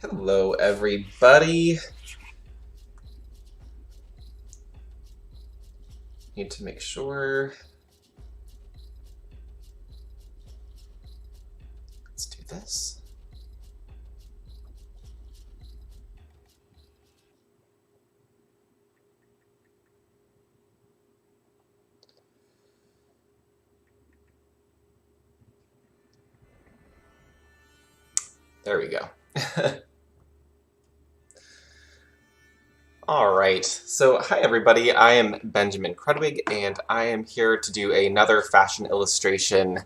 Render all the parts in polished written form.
Hello, everybody. Need to make sure. Let's do this. There we go. All right, so hi everybody, I am Benjamin Crudwig, and I am here to do another fashion illustration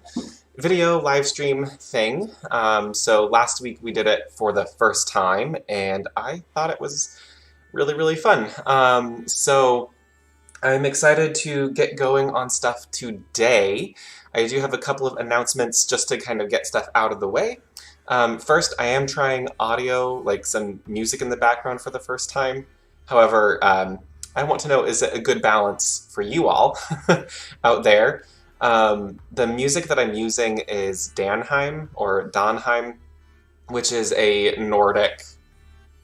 video live stream thing. So last week we did it for the first time, and I thought it was really fun. So I'm excited to get going on stuff today. I do have a couple of announcements just to kind of get stuff out of the way. First, I am trying audio, like some music in the background for the first time. However, I want to know, is it a good balance for you all out there? The music that I'm using is Danheim, or Donheim, which is a Nordic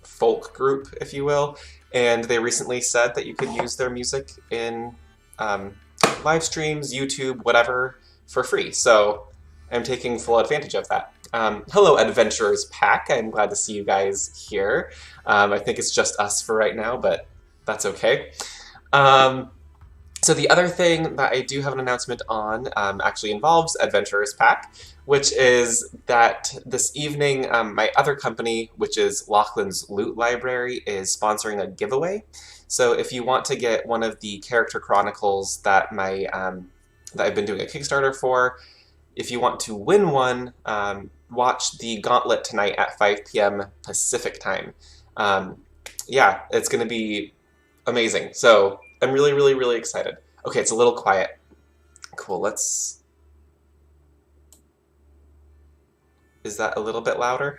folk group, if you will, and they recently said that you could use their music in live streams, YouTube, whatever, for free. So I'm taking full advantage of that. Hello, Adventurers Pack. I'm glad to see you guys here. I think it's just us for right now, but that's okay. So the other thing that I do have an announcement on actually involves Adventurers Pack, which is that this evening my other company, which is Lachlan's Loot Library, is sponsoring a giveaway. So if you want to get one of the character chronicles that that I've been doing a Kickstarter for, if you want to win one, watch the Gauntlet tonight at 5 p.m. Pacific time. Yeah, it's going to be amazing. So I'm really excited. Okay, it's a little quiet. Cool, let's... Is that a little bit louder?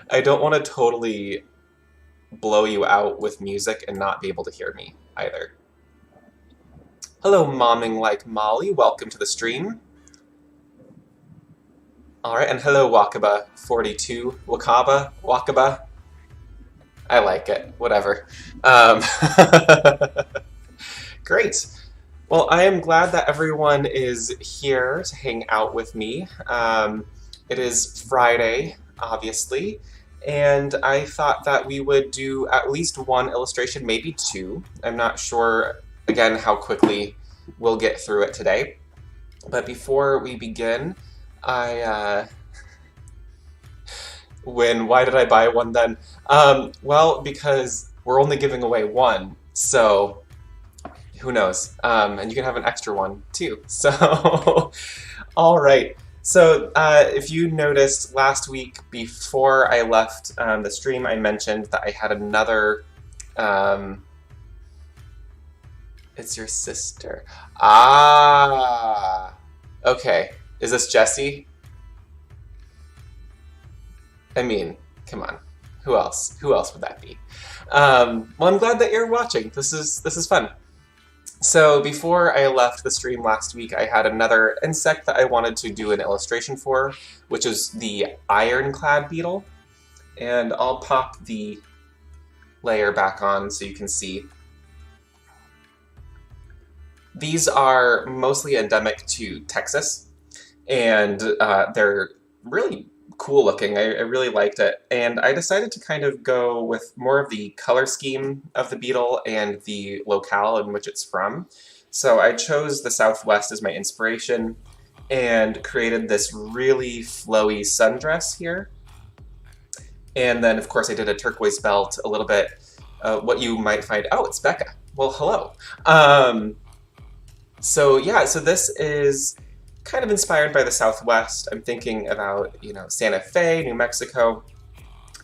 I don't want to totally blow you out with music and not be able to hear me either. Hello, Momming Like Molly. Welcome to the stream. Alright, and hello, Wakaba42. Wakaba? I like it. Whatever. Great. Well, I am glad that everyone is here to hang out with me. It is Friday, obviously, and I thought that we would do at least one illustration, maybe two. I'm not sure, again, how quickly we'll get through it today. But before we begin, why did I buy one then? Well, because we're only giving away one, so who knows? And you can have an extra one too. So, all right. So if you noticed last week before I left the stream, I mentioned that I had another. It's your sister. Ah. Okay. Is this Jessie? I mean, come on. Who else? Who else would that be? Well, I'm glad that you're watching. This is fun. So before I left the stream last week, I had another insect that I wanted to do an illustration for, which is the ironclad beetle. And I'll pop the layer back on so you can see. These are mostly endemic to Texas, and they're really cool looking. I really liked it, and I decided to kind of go with more of the color scheme of the beetle and the locale in which it's from. So I chose the Southwest as my inspiration and created this really flowy sundress here. And then, of course, I did a turquoise belt, a little bit what you might find... Oh, it's Becca. Well, hello. So yeah, so this is kind of inspired by the Southwest. I'm thinking about, you know, Santa Fe, New Mexico,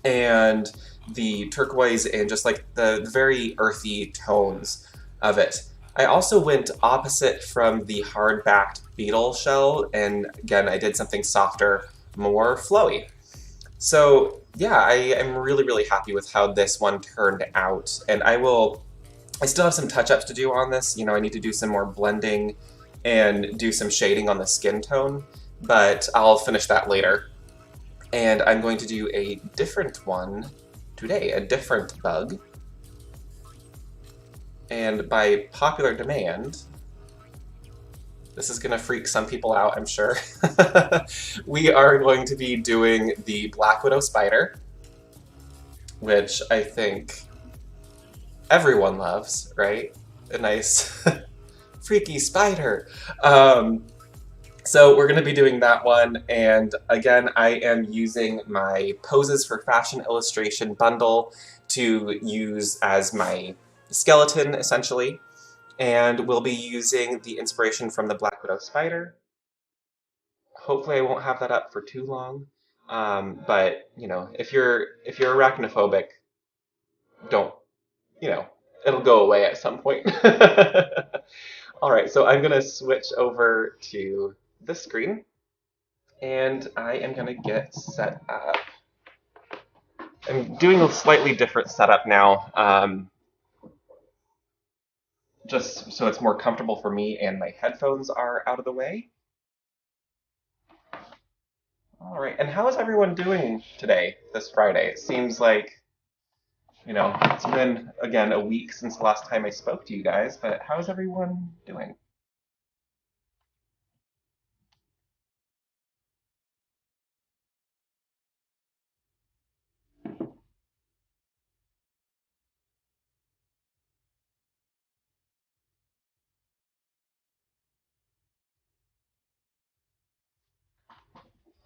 and the turquoise and just like the very earthy tones of it. I also went opposite from the hard-backed beetle shell, and again, I did something softer, more flowy. So yeah, I am really happy with how this one turned out, and I still have some touch-ups to do on this. You know, I need to do some more blending and do some shading on the skin tone, but I'll finish that later. And I'm going to do a different one today, a different bug. And by popular demand, this is gonna freak some people out, I'm sure. We are going to be doing the Black Widow spider, which I think everyone loves, right? A nice freaky spider. So we're going to be doing that one, and again, I am using my Poses for Fashion Illustration bundle to use as my skeleton, essentially, and we'll be using the inspiration from the Black Widow spider. Hopefully I won't have that up for too long, but, you know, if you're arachnophobic, don't, you know, it'll go away at some point. All right, so I'm gonna switch over to this screen, and I am gonna get set up. I'm doing a slightly different setup now, just so it's more comfortable for me and my headphones are out of the way. All right, and how is everyone doing today, this Friday? It seems like, you know, it's been, again, a week since the last time I spoke to you guys, but how's everyone doing?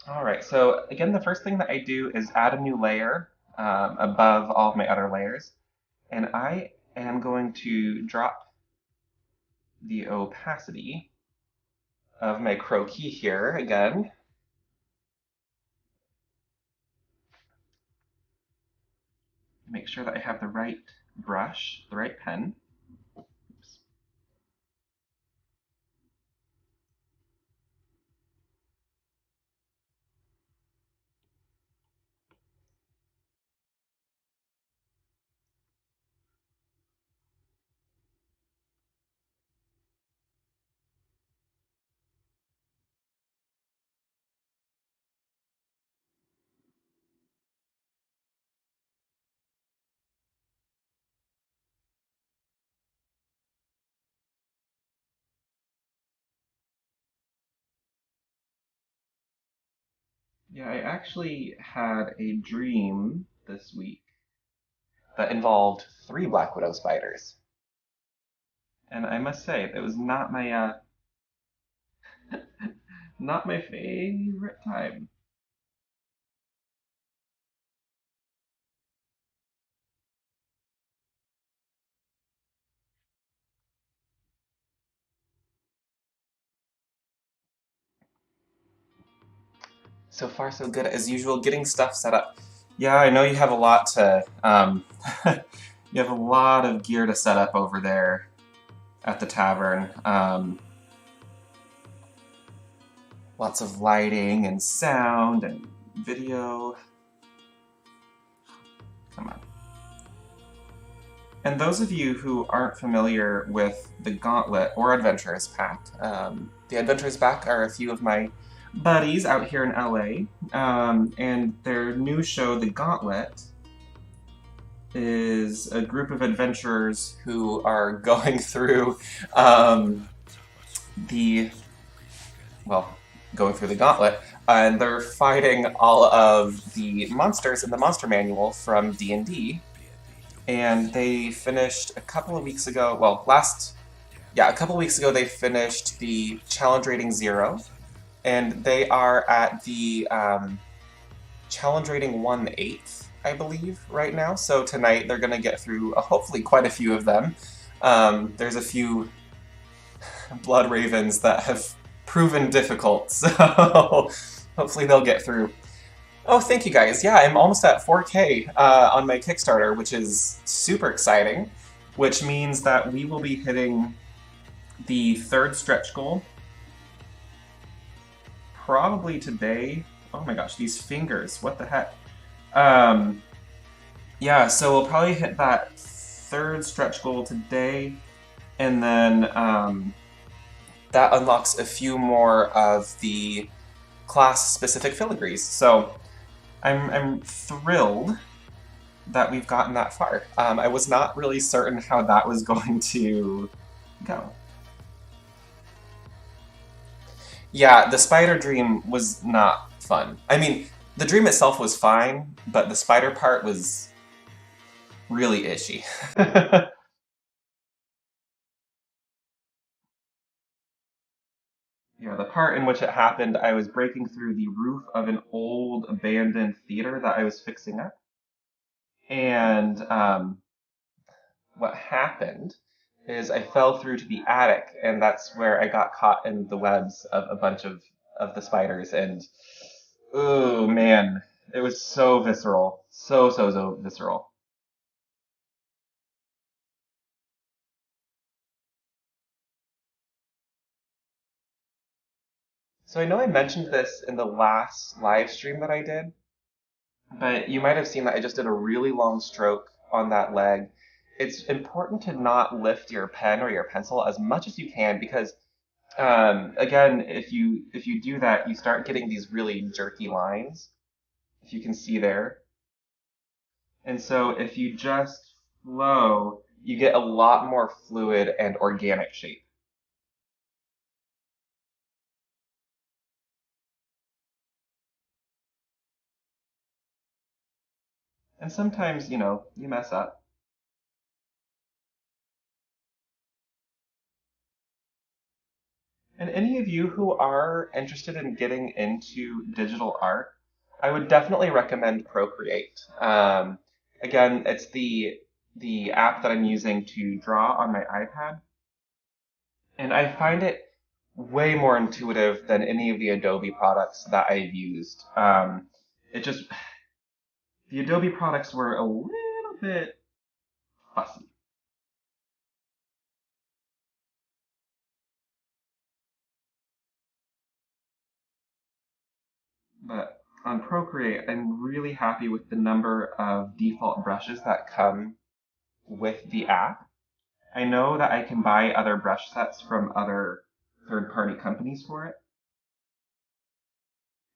All right, so again, the first thing that I do is add a new layer above all of my other layers, and I am going to drop the opacity of my croquis here again. Make sure that I have the right brush, the right pen. Oops. Yeah, I actually had a dream this week that involved 3 Black Widow spiders. And I must say, it was not my not my favorite time. So far, so good as usual, getting stuff set up. Yeah, I know you have a lot to, you have a lot of gear to set up over there at the tavern. Lots of lighting and sound and video. Come on. And those of you who aren't familiar with the Gauntlet or Adventurers Pact, the Adventurers Pact are a few of my buddies out here in LA, and their new show, The Gauntlet, is a group of adventurers who are going through going through the Gauntlet, and they're fighting all of the monsters in the Monster Manual from D&D. And they finished a couple of weeks ago, a couple of weeks ago they finished the challenge rating 0, and they are at the challenge rating 1/8, I believe, right now. So tonight they're going to get through hopefully quite a few of them. There's a few Blood Ravens that have proven difficult, so hopefully they'll get through. Oh, thank you guys. Yeah, I'm almost at 4K on my Kickstarter, which is super exciting, which means that we will be hitting the 3rd stretch goal probably today. Oh my gosh, these fingers, what the heck? Yeah, so we'll probably hit that 3rd stretch goal today, and then that unlocks a few more of the class-specific filigrees. So I'm thrilled that we've gotten that far. I was not really certain how that was going to go. Yeah, the spider dream was not fun. I mean, the dream itself was fine, but the spider part was really ishy. Yeah, the part in which it happened, I was breaking through the roof of an old abandoned theater that I was fixing up. And what happened is I fell through to the attic, and that's where I got caught in the webs of a bunch of the spiders. And oh man, it was so visceral, so visceral. So I know I mentioned this in the last live stream that I did, but you might have seen that I just did a really long stroke on that leg. It's important to not lift your pen or your pencil as much as you can because again, if you do that, you start getting these really jerky lines, if you can see there. And so if you just flow, you get a lot more fluid and organic shape. And sometimes, you mess up. And any of you who are interested in getting into digital art, I would definitely recommend Procreate. Again, it's the app that I'm using to draw on my iPad, and I find it way more intuitive than any of the Adobe products that I've used. It just the Adobe products were a little bit fussy, but on Procreate, I'm really happy with the number of default brushes that come with the app. I know that I can buy other brush sets from other third-party companies for it,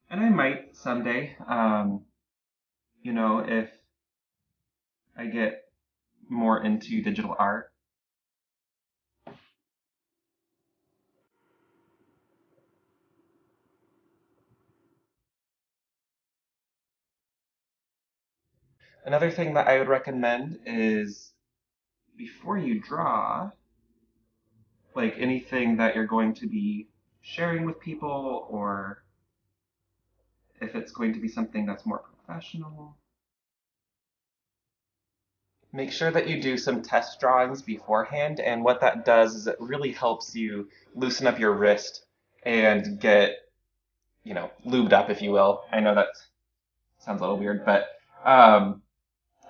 and I might someday, if I get more into digital art. Another thing that I would recommend is before you draw, like anything that you're going to be sharing with people, or if it's going to be something that's more professional, make sure that you do some test drawings beforehand. And what that does is it really helps you loosen up your wrist and get, lubed up, if you will. I know that sounds a little weird, but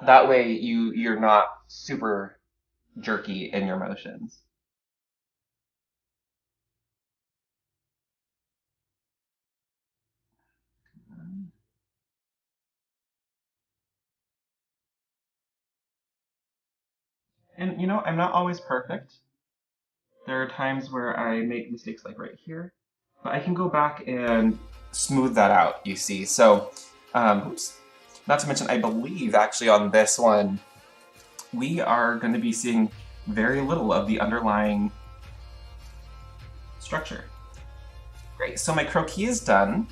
that way you're not super jerky in your motions. And I'm not always perfect. There are times where I make mistakes like right here, but I can go back and smooth that out, you see. So, oops. Not to mention, I believe actually on this one, we are going to be seeing very little of the underlying structure. Great, so my croquis is done.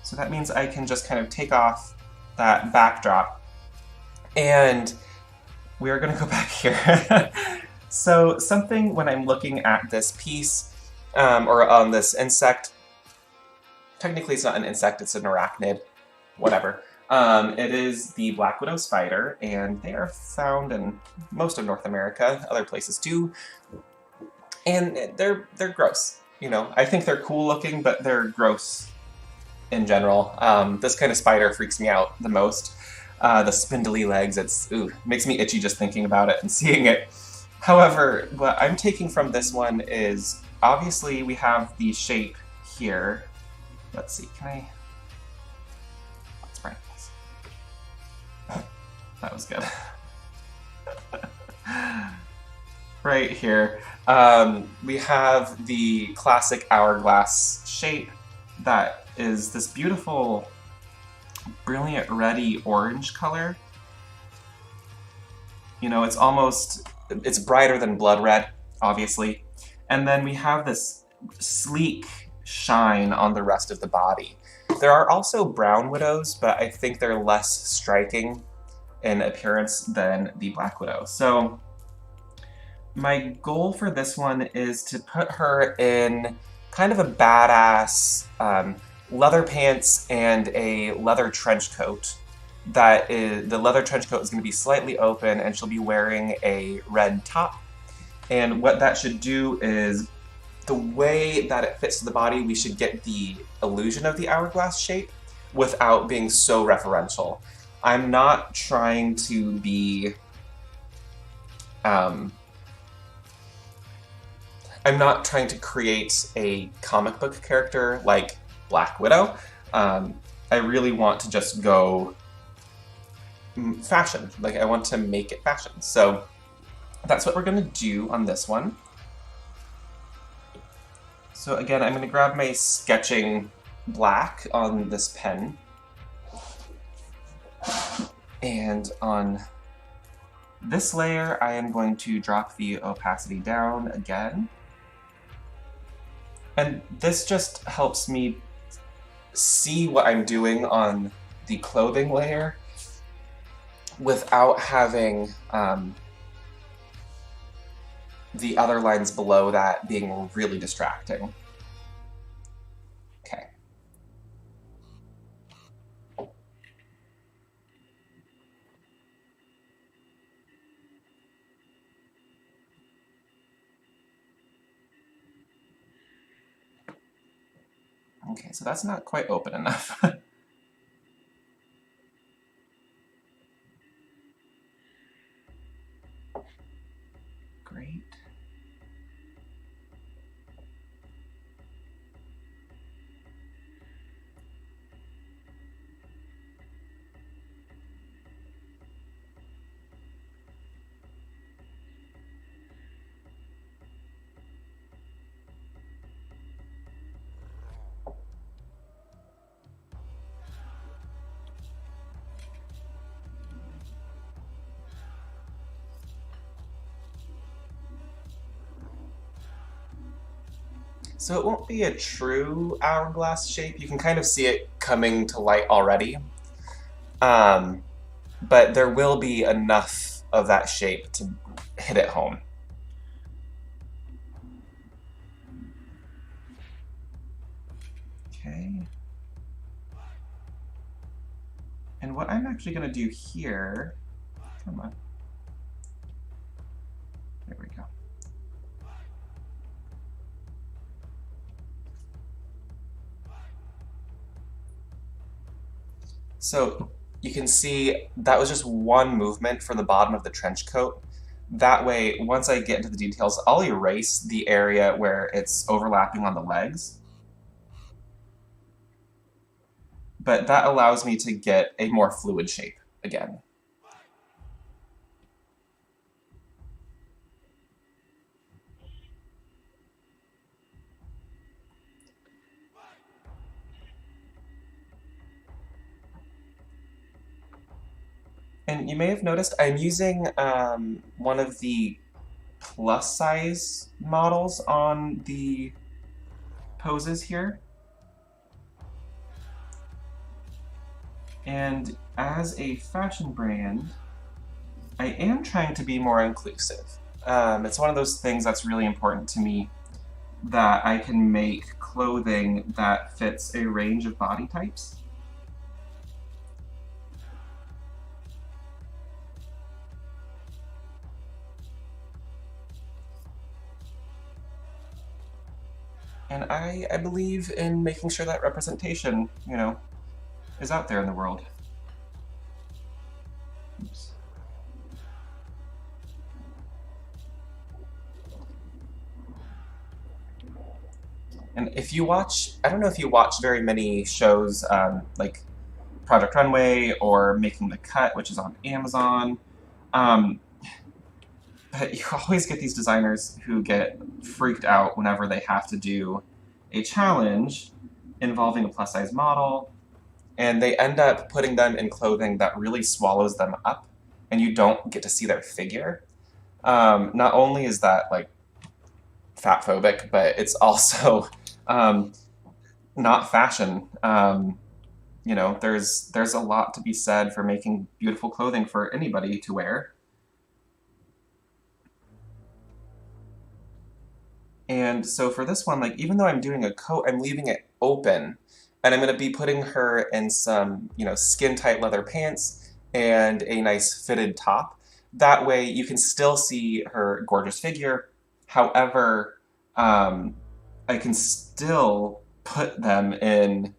So that means I can just kind of take off that backdrop. And we are going to go back here. So something when I'm looking at this piece, or on this insect, technically it's not an insect, it's an arachnid, whatever. It is the black widow spider, and they are found in most of North America, other places too. And they're gross. I think they're cool looking, but they're gross in general. This kind of spider freaks me out the most. The spindly legs, makes me itchy just thinking about it and seeing it. However, what I'm taking from this one is, obviously we have the shape here. Let's see, let's bring this. That was good. Right here, we have the classic hourglass shape that is this beautiful brilliant reddy orange color. You know, it's brighter than blood red, obviously. And then we have this sleek shine on the rest of the body. There are also brown widows, but I think they're less striking in appearance than the black widow. So my goal for this one is to put her in kind of a badass leather pants and a leather trench coat. The leather trench coat is going to be slightly open, and she'll be wearing a red top. And what that should do is, the way that it fits to the body, we should get the illusion of the hourglass shape without being so referential. I'm not trying to be... I'm not trying to create a comic book character like Black Widow. I really want to just go fashion. Like, I want to make it fashion. So that's what we're going to do on this one. So again, I'm going to grab my sketching black on this pen. And on this layer, I am going to drop the opacity down again. And this just helps me see what I'm doing on the clothing layer without having the other lines below that being really distracting. Okay. Okay, so that's not quite open enough. Great. So it won't be a true hourglass shape. You can kind of see it coming to light already. But there will be enough of that shape to hit it home. Okay. And what I'm actually going to do here... Come on. There we go. So you can see that was just one movement for the bottom of the trench coat. That way, once I get into the details, I'll erase the area where it's overlapping on the legs. But that allows me to get a more fluid shape again. And you may have noticed I'm using one of the plus size models on the poses here. And as a fashion brand, I am trying to be more inclusive. It's one of those things that's really important to me, that I can make clothing that fits a range of body types. And I believe in making sure that representation, you know, is out there in the world. Oops. And if you watch, I don't know if you watch very many shows like Project Runway or Making the Cut, which is on Amazon, but you always get these designers who get freaked out whenever they have to do a challenge involving a plus-size model, and they end up putting them in clothing that really swallows them up, and you don't get to see their figure. Not only is that like fat phobic, but it's also um, not fashion. There's a lot to be said for making beautiful clothing for anybody to wear. And so for this one, like even though I'm doing a coat, I'm leaving it open, and I'm going to be putting her in some, skin tight leather pants and a nice fitted top. That way you can still see her gorgeous figure. However, um, I can still put them in,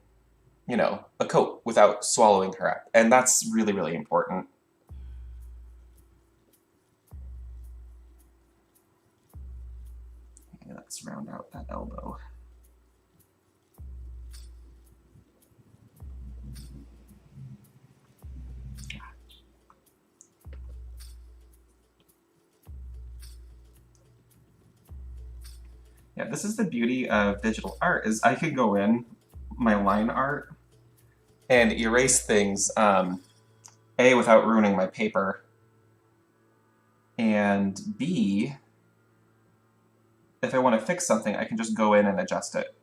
a coat without swallowing her up. And that's really, really important. Okay, let's round out that elbow. Yeah, this is the beauty of digital art, is I could go in my line art and erase things, A, without ruining my paper, and B, if I want to fix something, I can just go in and adjust it,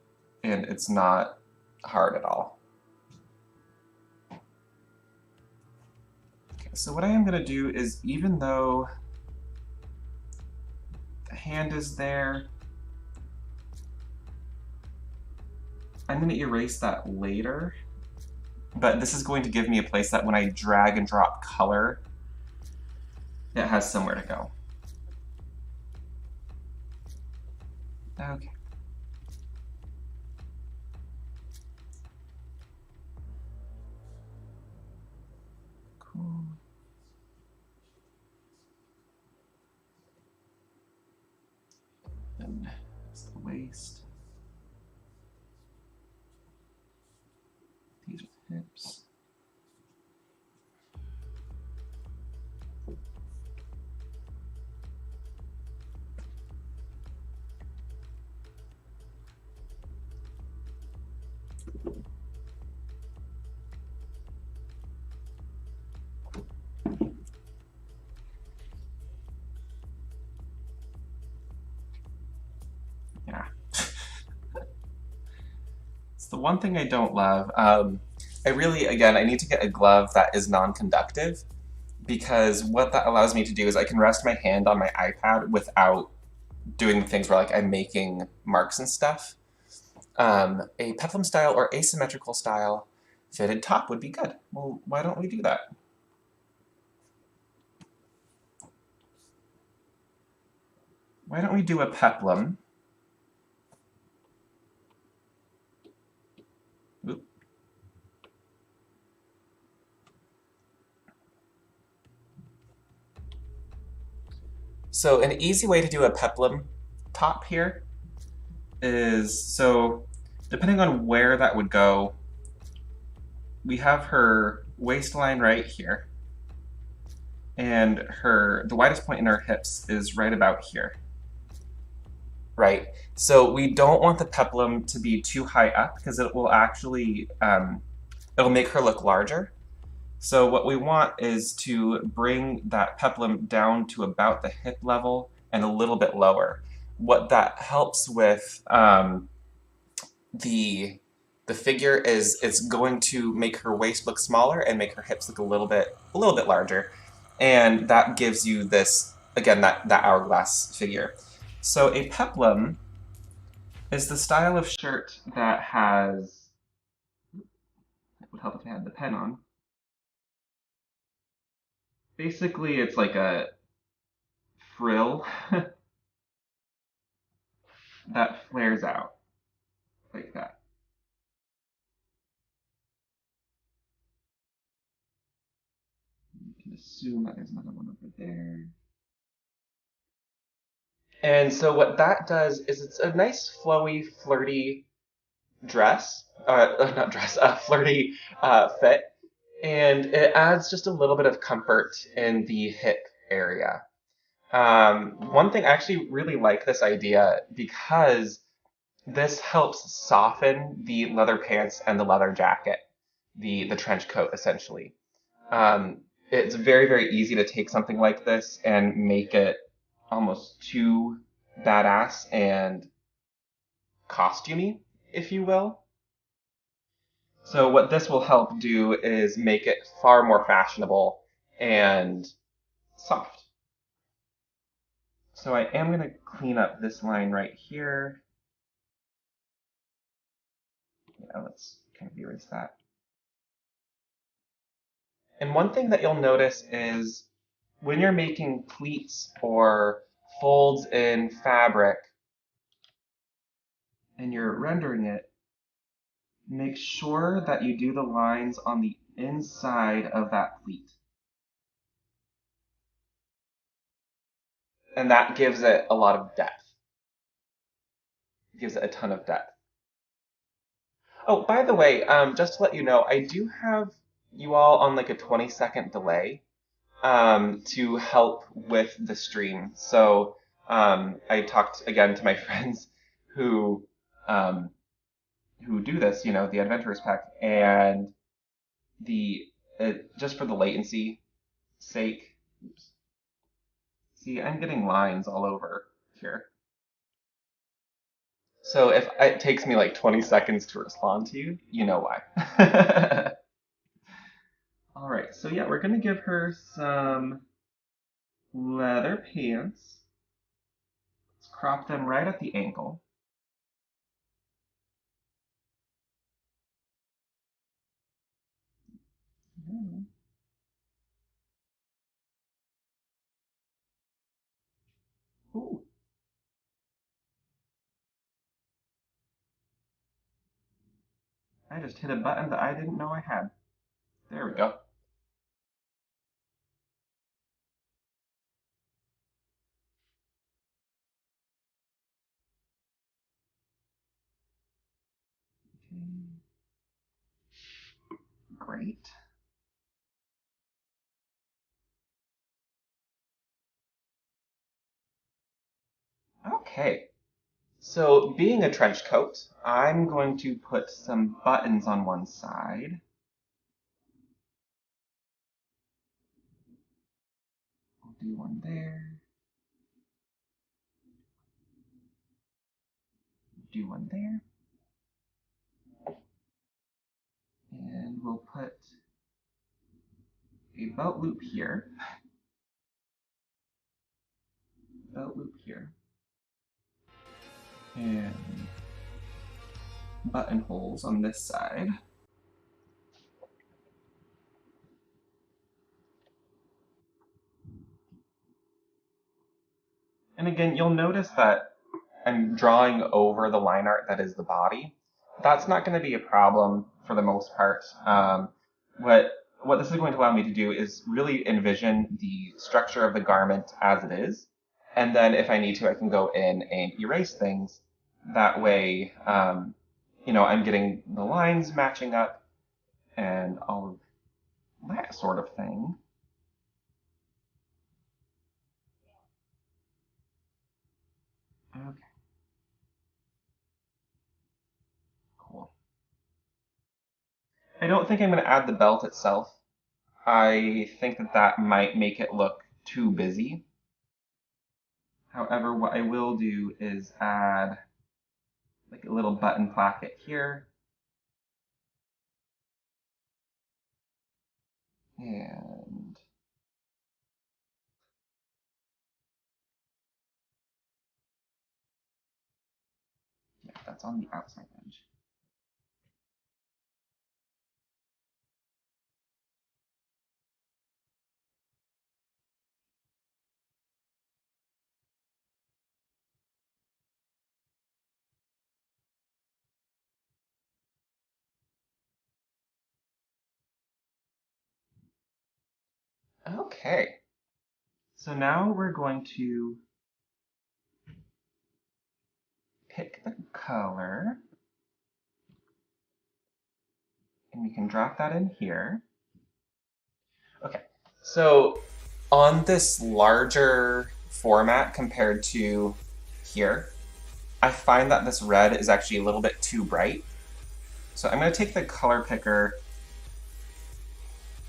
and it's not hard at all. Okay, so what I am going to do is, even though the hand is there, I'm going to erase that later, but this is going to give me a place that when I drag and drop color, it has somewhere to go. Okay. Cool. Then that's the waist. These are the hips. Yeah. It's the one thing I don't love. I need to get a glove that is non-conductive, because what that allows me to do is I can rest my hand on my iPad without doing the things where like I'm making marks and stuff. A peplum style or asymmetrical style fitted top would be good. Well, why don't we do that? Why don't we do a peplum? Oop. So an easy way to do a peplum top here is, so depending on where that would go, we have her waistline right here, and the widest point in her hips is right about here. Right, so we don't want the peplum to be too high up, because it will actually, it'll make her look larger. So what we want is to bring that peplum down to about the hip level and a little bit lower. What that helps with the figure is it's going to make her waist look smaller and make her hips look a little bit larger, and that gives you this, again, that hourglass figure. So a peplum is the style of shirt that has, it would help if I had the pen on. Basically, it's like a frill that flares out like that. You can assume that there's another one over there. And so what that does is it's a nice flowy, flirty dress, not dress, flirty fit, and it adds just a little bit of comfort in the hip area. One thing, I actually really like this idea because this helps soften the leather pants and the leather jacket. the trench coat, essentially. Um, it's very, very easy to take something like this and make it almost too badass and costumey, if you will. So what this will help do is make it far more fashionable and soft. So I am going to clean up this line right here. Yeah, let's kind of erase that. And one thing that you'll notice is when you're making pleats or folds in fabric and you're rendering it, make sure that you do the lines on the inside of that pleat. And that gives it a lot of depth. It gives it a ton of depth. Oh, by the way, just to let you know, I do have you all on like a 20-second delay to help with the stream. So I talked again to my friends who um, who do this, the Adventurers Pack, and just for the latency sake. Oops. See, I'm getting lines all over here. So if it takes me like 20 seconds to respond to you, you know why. All right, so yeah, we're gonna give her some leather pants. Let's crop them right at the ankle. Ooh. I just hit a button that I didn't know I had. There we go. Great. Okay. So being a trench coat, I'm going to put some buttons on one side. I'll do one there. Do one there. And we'll put a belt loop here. Belt loop here. And buttonholes on this side. And again, you'll notice that I'm drawing over the line art that is the body. That's not going to be a problem for the most part. What this is going to allow me to do is really envision the structure of the garment as it is. And then if I need to, I can go in and erase things. That way, I'm getting the lines matching up and all of that sort of thing. Okay. Cool. I don't think I'm going to add the belt itself. I think that might make it look too busy. However, what I will do is add like a little button placket here. And yeah, that's on the outside edge. Okay. So now we're going to pick the color. And we can drop that in here. Okay. So on this larger format compared to here, I find that this red is actually a little bit too bright. So I'm going to take the color picker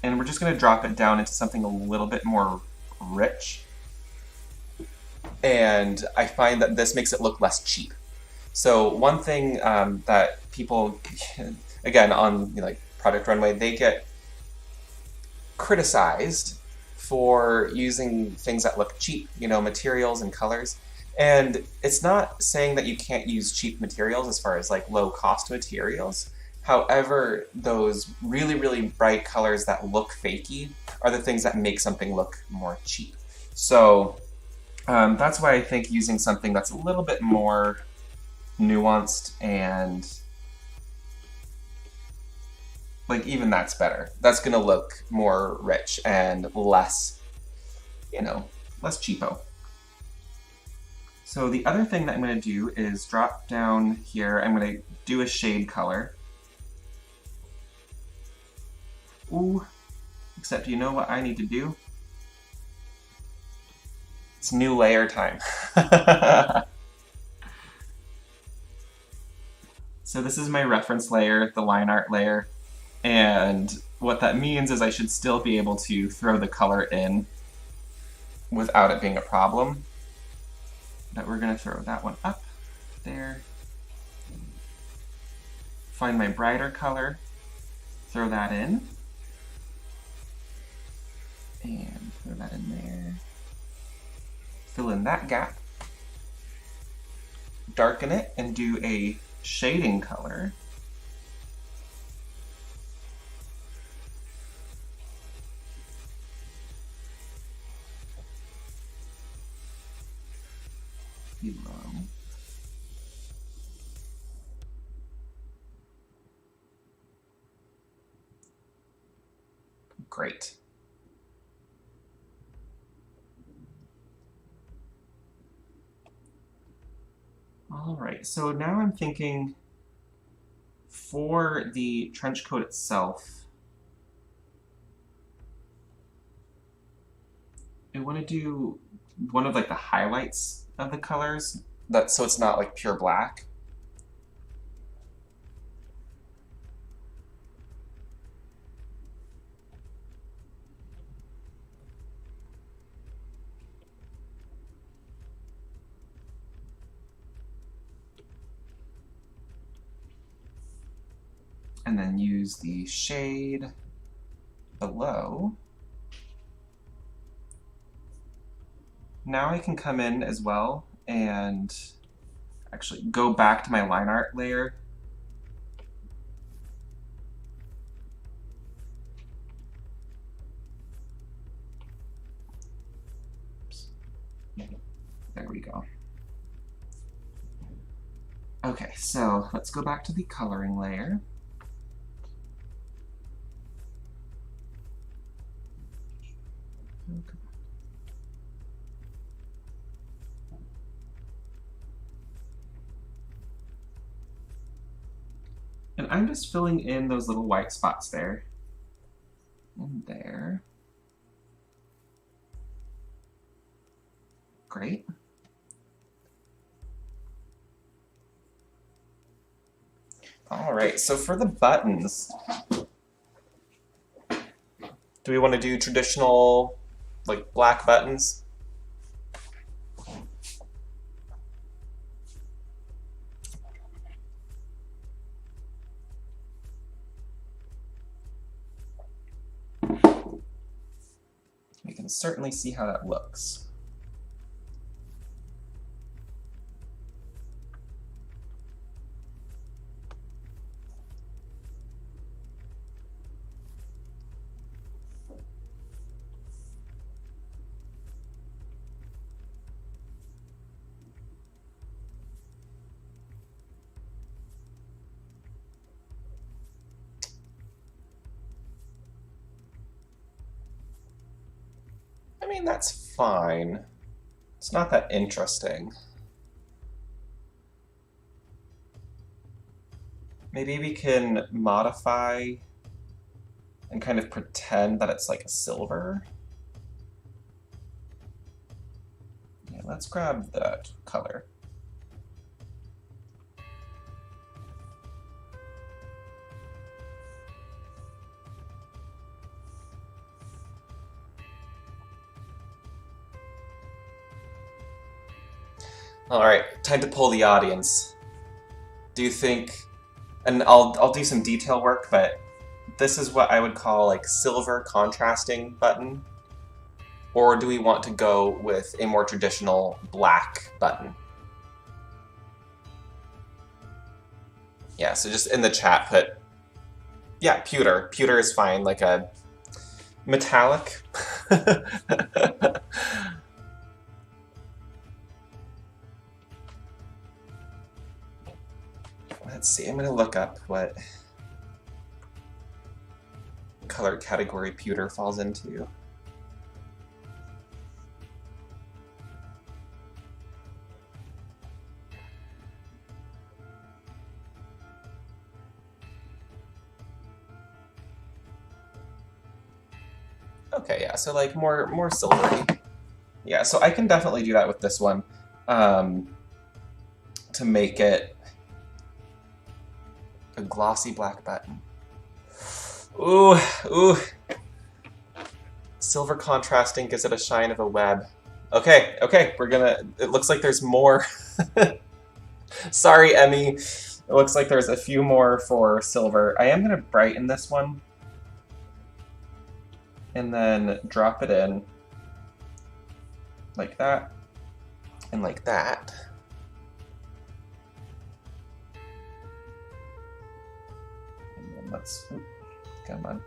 And we're just going to drop it down into something a little bit more rich. And I find that this makes it look less cheap. So one thing that people, again, on like Product Runway, they get criticized for using things that look cheap, you know, materials and colors. And it's not saying that you can't use cheap materials as far as like low cost materials. However, those really, really bright colors that look fakey are the things that make something look more cheap. So that's why I think using something that's a little bit more nuanced and like even that's better. That's gonna look more rich and less, you know, less cheapo. So the other thing that I'm gonna do is drop down here. I'm gonna do a shade color. Ooh, except you know what I need to do? It's new layer time. So this is my reference layer, the line art layer, and what that means is I should still be able to throw the color in without it being a problem. But we're gonna throw that one up there. Find my brighter color, throw that in, and throw that in there. Fill in that gap, darken it, and do a shading color. Below. Great. All right, so now I'm thinking for the trench coat itself, I want to do one of like the highlights of the colors, so it's not like pure black. And then use the shade below. Now I can come in as well and actually go back to my line art layer. Oops. There we go. Okay, so let's go back to the coloring layer. And I'm just filling in those little white spots there and there. Great. All right, so for the buttons, do we want to do traditional, like, black buttons? We can certainly see how that looks. I mean, that's fine. It's not that interesting. Maybe we can modify and kind of pretend that it's like a silver. Yeah, let's grab that color. All right, time to poll the audience. Do you think, and I'll do some detail work, but this is what I would call like silver contrasting button, or do we want to go with a more traditional black button? Yeah, so just in the chat put, yeah, pewter. Pewter is fine, like a metallic. Let's see, I'm gonna look up what color category pewter falls into. Okay, yeah, so like more silvery. Yeah, so I can definitely do that with this one to make it a glossy black button. Ooh, ooh. Silver contrasting gives it a shine of a web. Okay, okay, we're gonna, it looks like there's more. Sorry, Emmy. It looks like there's a few more for silver. I am gonna brighten this one and then drop it in like that and like that. And then let's, come on.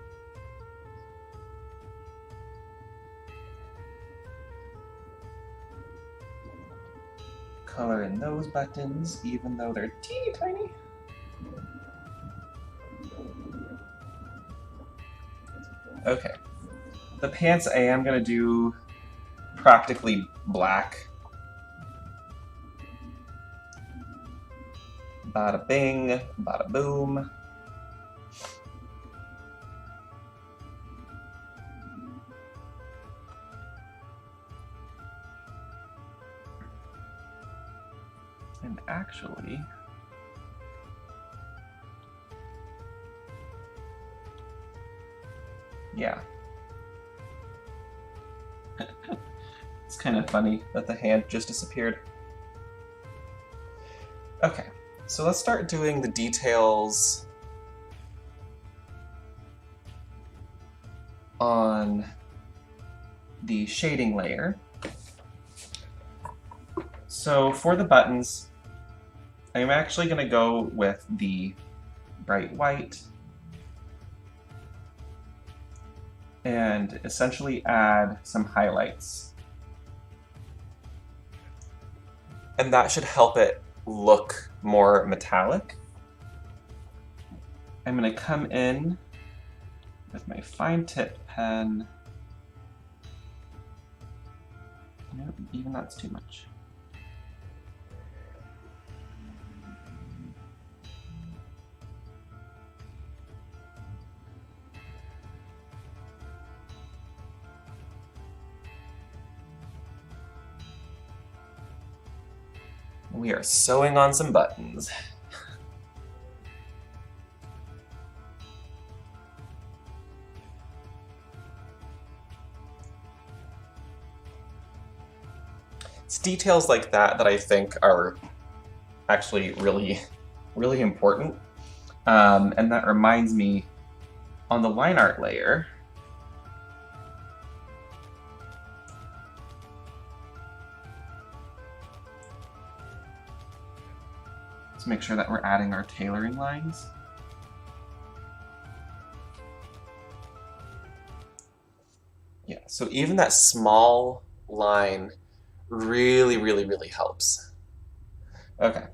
Color in those buttons, even though they're teeny tiny. Okay. The pants I am gonna do practically black. Bada bing, bada boom. And actually, yeah. It's kind of funny that the hand just disappeared. Okay, so let's start doing the details on the shading layer. So for the buttons, I'm actually going to go with the bright white and essentially add some highlights. And that should help it look more metallic. I'm going to come in with my fine tip pen. No, even that's too much. We are sewing on some buttons. It's details like that that I think are actually really, really important. And that reminds me, on the line art layer, let's make sure that we're adding our tailoring lines. Yeah, so even that small line really, really, really helps. Okay.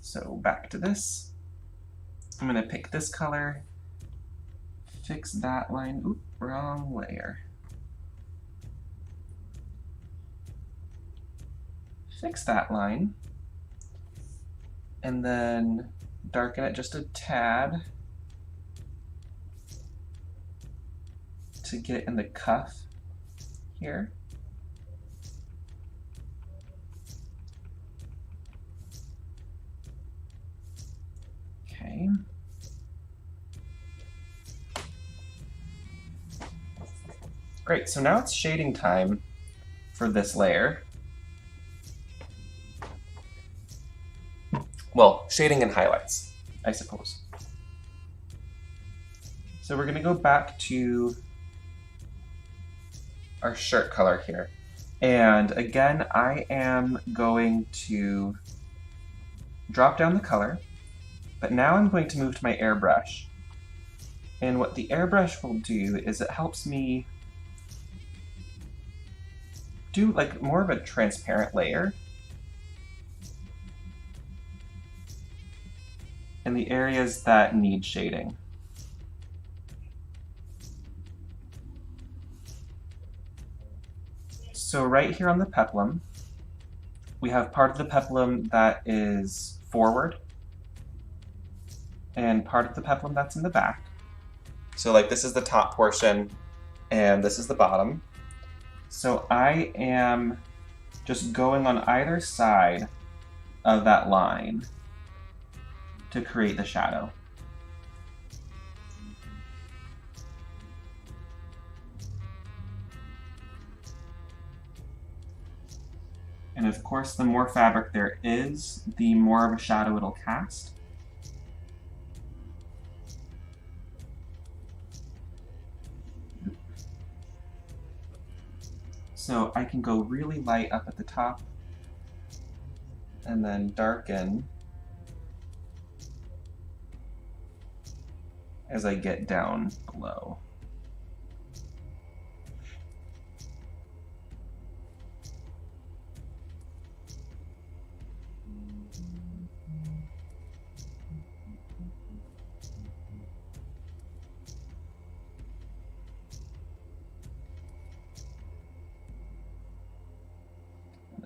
So back to this. I'm going to pick this color, fix that line. Oop, wrong layer. Fix that line, and then darken it just a tad to get in the cuff here. Okay. Great, so now it's shading time for this layer. well, shading and highlights, I suppose. So we're going to go back to our shirt color here. And again, I am going to drop down the color, but now I'm going to move to my airbrush. And what the airbrush will do is it helps me do like more of a transparent layer in the areas that need shading. So right here on the peplum, we have part of the peplum that is forward and part of the peplum that's in the back. So like this is the top portion and this is the bottom. So I am just going on either side of that line to create the shadow. And of course, the more fabric there is, the more of a shadow it'll cast. So I can go really light up at the top and then darken as I get down below.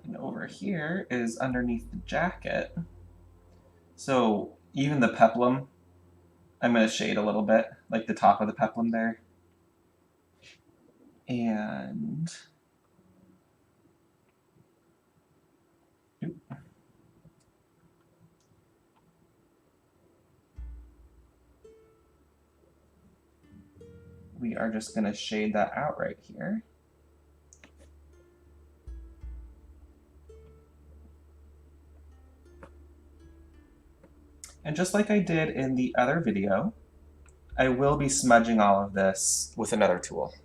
And over here is underneath the jacket. So even the peplum, I'm going to shade a little bit, like the top of the peplum there. And we are just going to shade that out right here. And just like I did in the other video, I will be smudging all of this with another tool.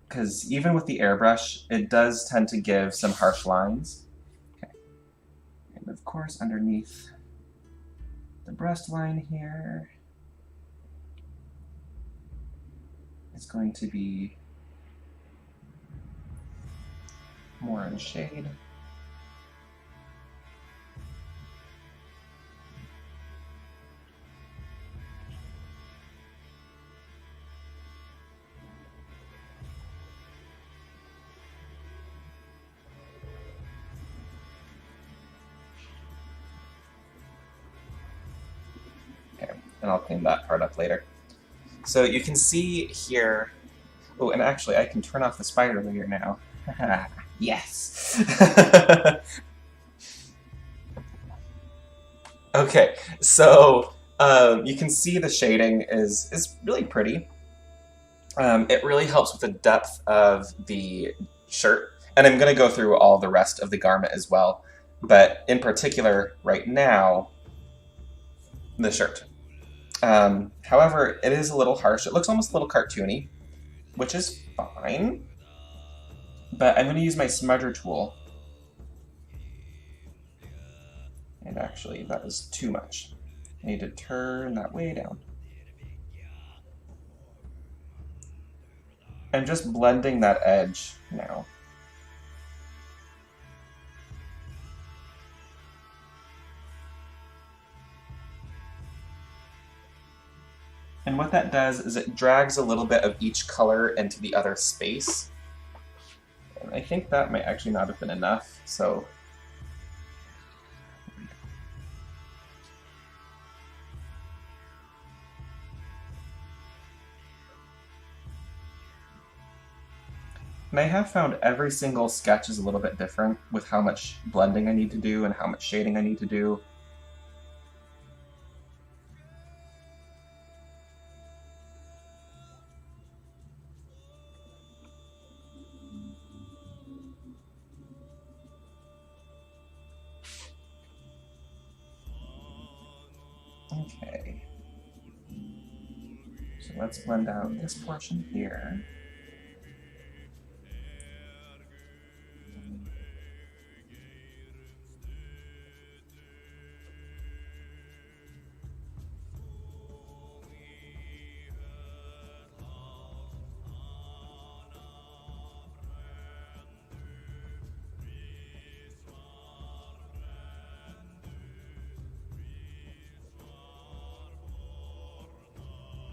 Because even with the airbrush, it does tend to give some harsh lines. Okay. And of course, underneath the breast line here is going to be more in shade. Okay, and I'll clean that part up later. So you can see here, oh, and actually I can turn off the spider layer now. Yes! Okay, so you can see the shading is really pretty. It really helps with the depth of the shirt, and I'm going to go through all the rest of the garment as well, but in particular, right now, the shirt. However, it is a little harsh. It looks almost a little cartoony, which is fine, but I'm going to use my smudger tool. And actually, that is too much. I need to turn that way down. I'm just blending that edge now. And what that does is it drags a little bit of each color into the other space. And I think that might actually not have been enough, so and I have found every single sketch is a little bit different with how much blending I need to do and how much shading I need to do. Okay. So let's blend out this portion here.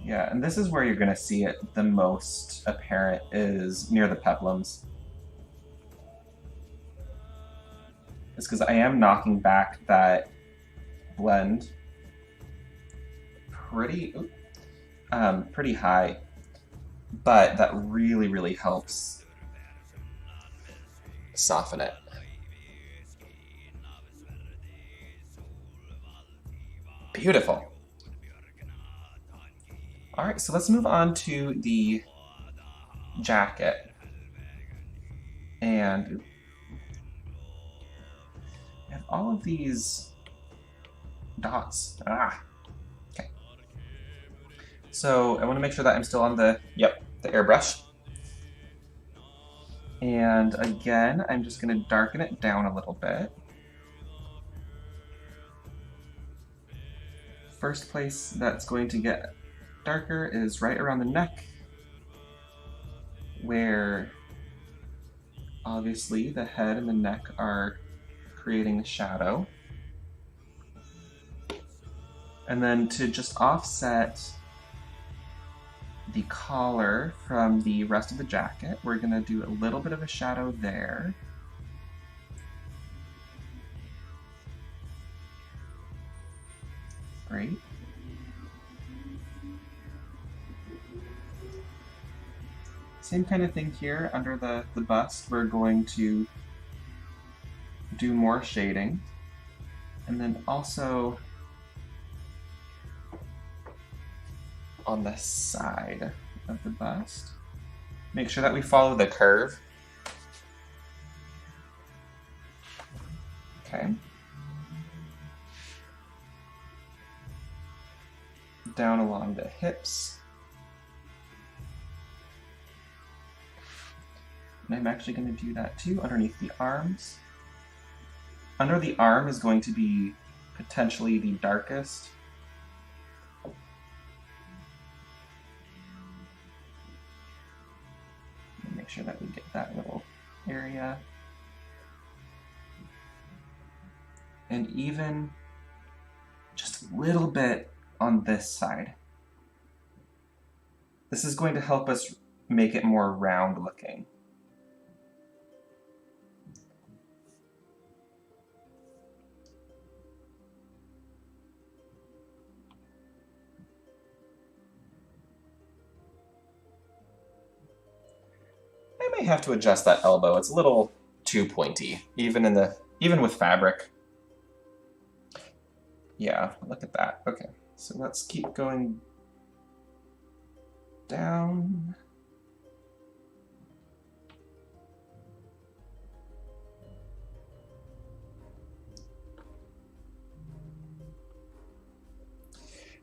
Yeah, and this is where you're going to see it the most apparent, is near the peplums. It's because I am knocking back that blend pretty high, but that really, really helps soften it. Beautiful. All right, so let's move on to the jacket. And I have all of these dots. Okay. So I want to make sure that I'm still on the airbrush. And again, I'm just going to darken it down a little bit. First place that's going to get darker is right around the neck, where obviously the head and the neck are creating a shadow. And then to just offset the collar from the rest of the jacket, we're going to do a little bit of a shadow there. Great. Same kind of thing here under the bust. We're going to do more shading. And then also on the side of the bust, make sure that we follow the curve. Okay. Down along the hips. And I'm actually going to do that too underneath the arms. Under the arm is going to be potentially the darkest. Make sure that we get that little area. And even just a little bit on this side. This is going to help us make it more round looking. I may have to adjust that elbow. It's a little too pointy, even with fabric. Yeah, look at that. Okay, so let's keep going down.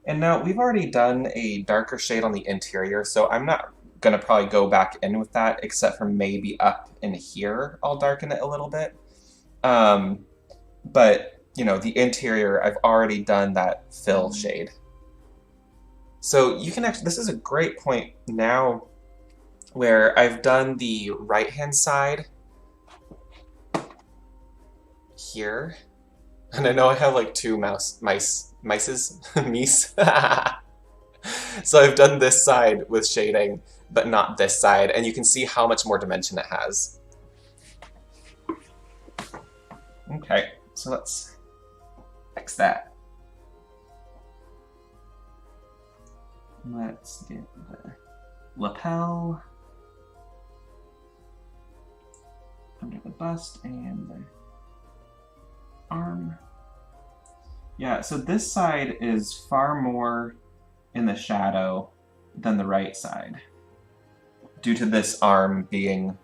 And now we've already done a darker shade on the interior, so I'm not gonna probably go back in with that, except for maybe up in here, I'll darken it a little bit. But, you know, the interior, I've already done that fill shade. So you can actually, this is a great point now where I've done the right-hand side here. And I know I have like two mices. So I've done this side with shading, but not this side, and you can see how much more dimension it has. Okay, so let's fix that. Let's get the lapel under the bust and the arm. Yeah, so this side is far more in the shadow than the right side, due to this arm being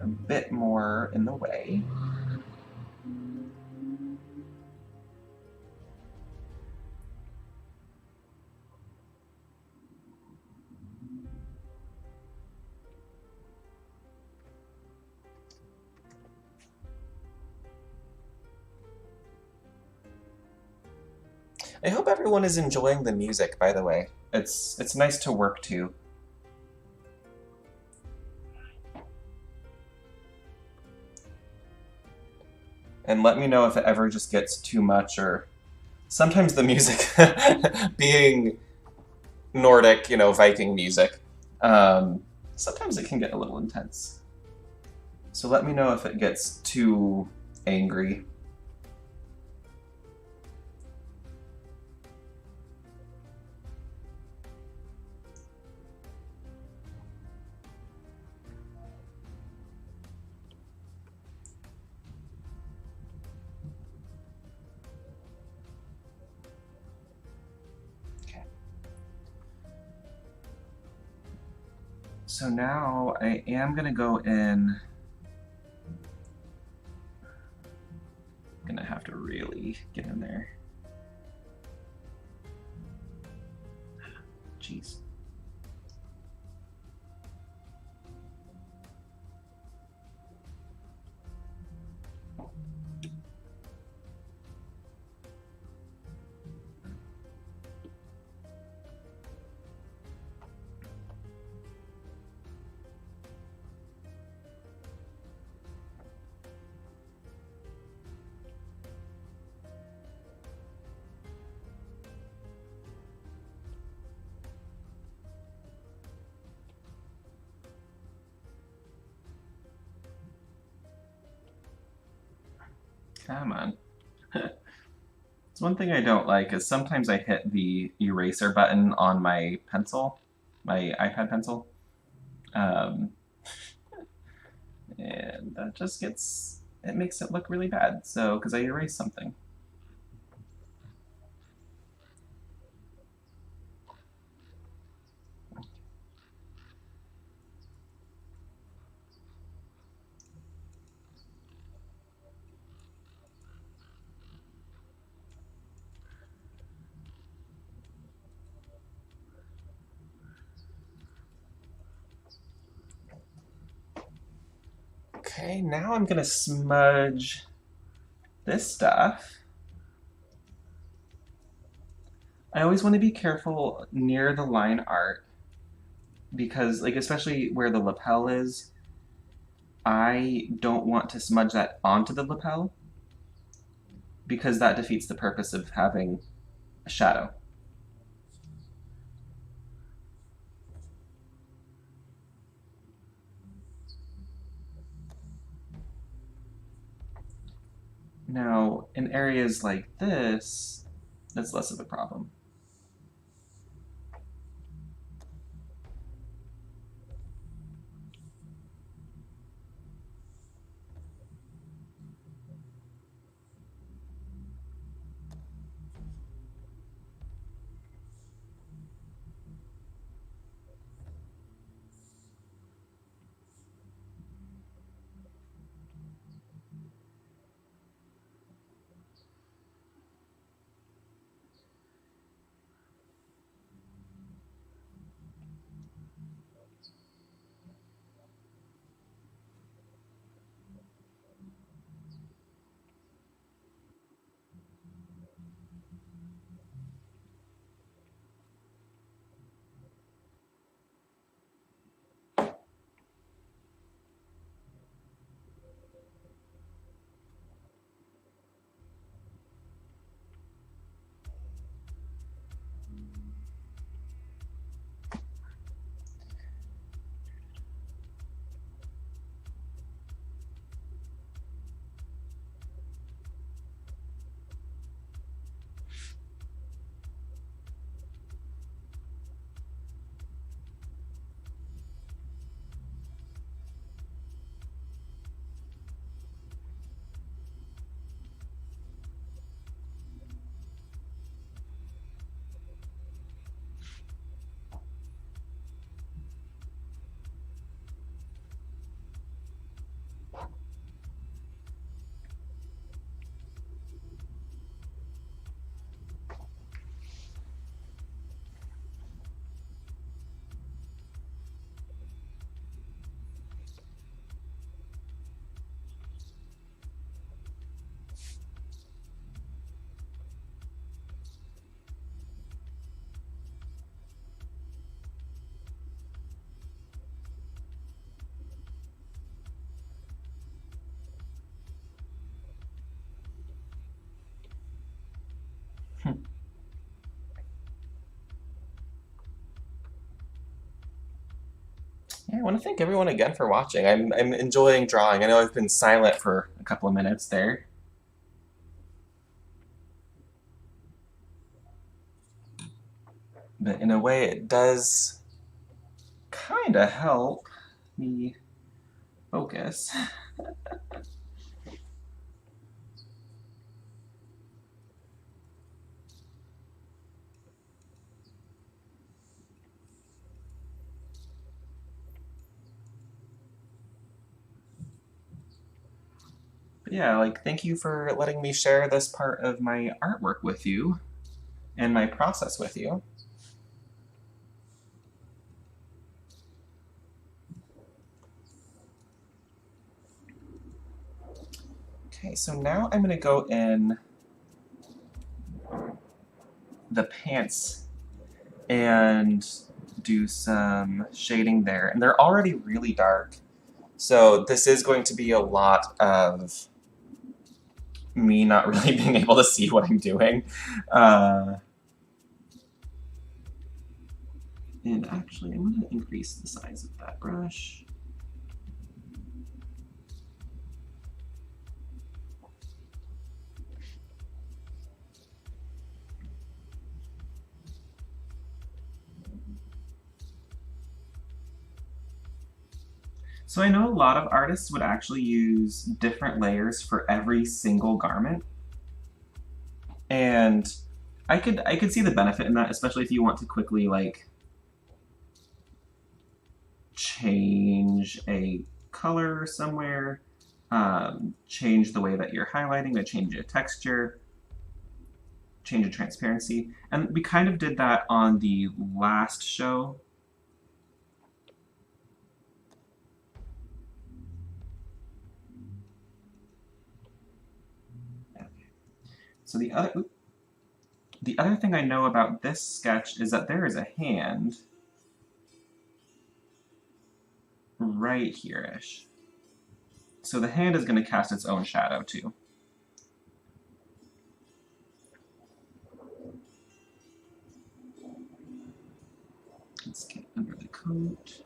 a bit more in the way. I hope everyone is enjoying the music, by the way. It's nice to work to. And let me know if it ever just gets too much, or sometimes the music being Nordic, Viking music, sometimes it can get a little intense. So let me know if it gets too angry. So now I am going to go in. I'm going to have to really get in there. Jeez. Come on. It's one thing I don't like is sometimes I hit the eraser button on my pencil, my iPad pencil, and that just it makes it look really bad. So, because I erased something. Okay, now I'm gonna smudge this stuff. I always want to be careful near the line art because, like, especially where the lapel is, I don't want to smudge that onto the lapel because that defeats the purpose of having a shadow. Now, in areas like this, that's less of a problem. I want to thank everyone again for watching. I'm enjoying drawing. I know I've been silent for a couple of minutes there. But in a way, it does kind of help me focus. But yeah, like, thank you for letting me share this part of my artwork with you and my process with you. Okay, so now I'm going to go in the pants and do some shading there. And they're already really dark, so this is going to be a lot of me not really being able to see what I'm doing. And actually, I'm going to increase the size of that brush. So I know a lot of artists would actually use different layers for every single garment. And I could see the benefit in that, especially if you want to quickly like change a color somewhere, change the way that you're highlighting, or change a texture, change a transparency. And we kind of did that on the last show. So the other thing I know about this sketch is that there is a hand right here-ish. So the hand is going to cast its own shadow too. Let's get under the coat.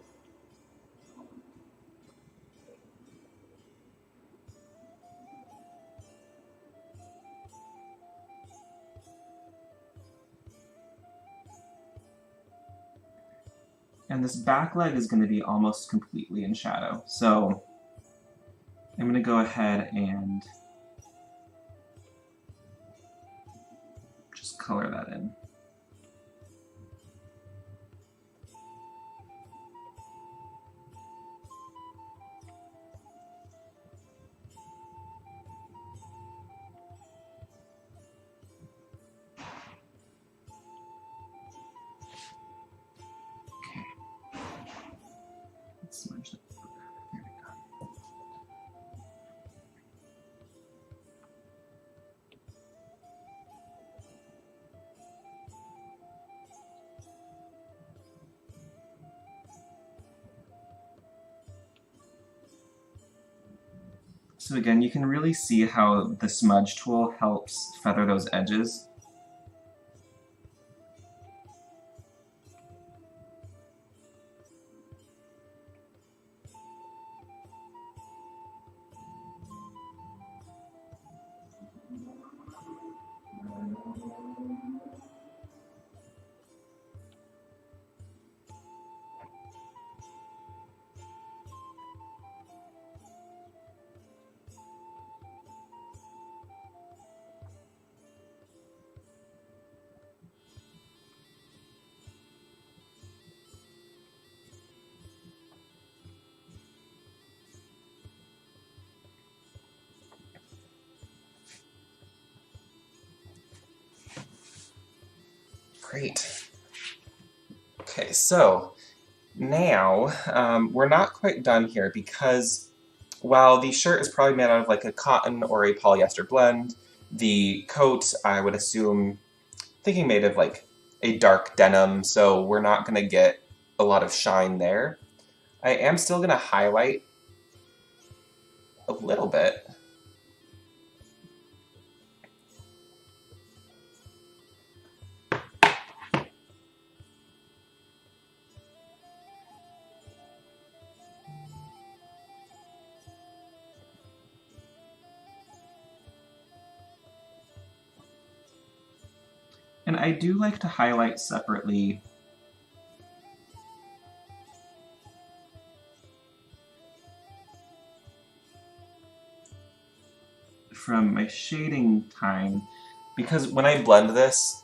And this back leg is going to be almost completely in shadow. So I'm going to go ahead and just color that in. Smudge that. There we go. So again, you can really see how the smudge tool helps feather those edges. Great. Okay, so now we're not quite done here because while the shirt is probably made out of like a cotton or a polyester blend, the coat, I would assume, thinking made of like a dark denim, so we're not going to get a lot of shine there. I am still going to highlight a little bit. And I do like to highlight separately from my shading time, because when I blend this,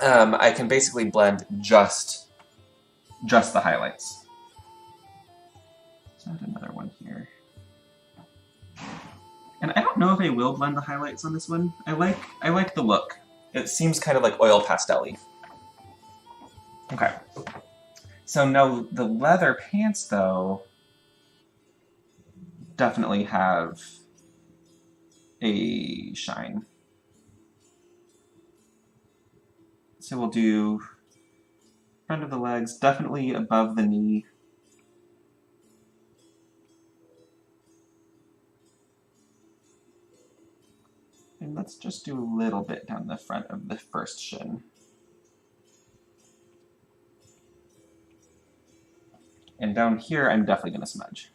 I can basically blend just the highlights. Let's add another one here. And I don't know if I will blend the highlights on this one. I like the look. It seems kind of like oil pastel-y. Okay. So now the leather pants, though, definitely have a shine. So we'll do front of the legs, definitely above the knee. And let's just do a little bit down the front of the first shin. And down here, I'm definitely going to smudge.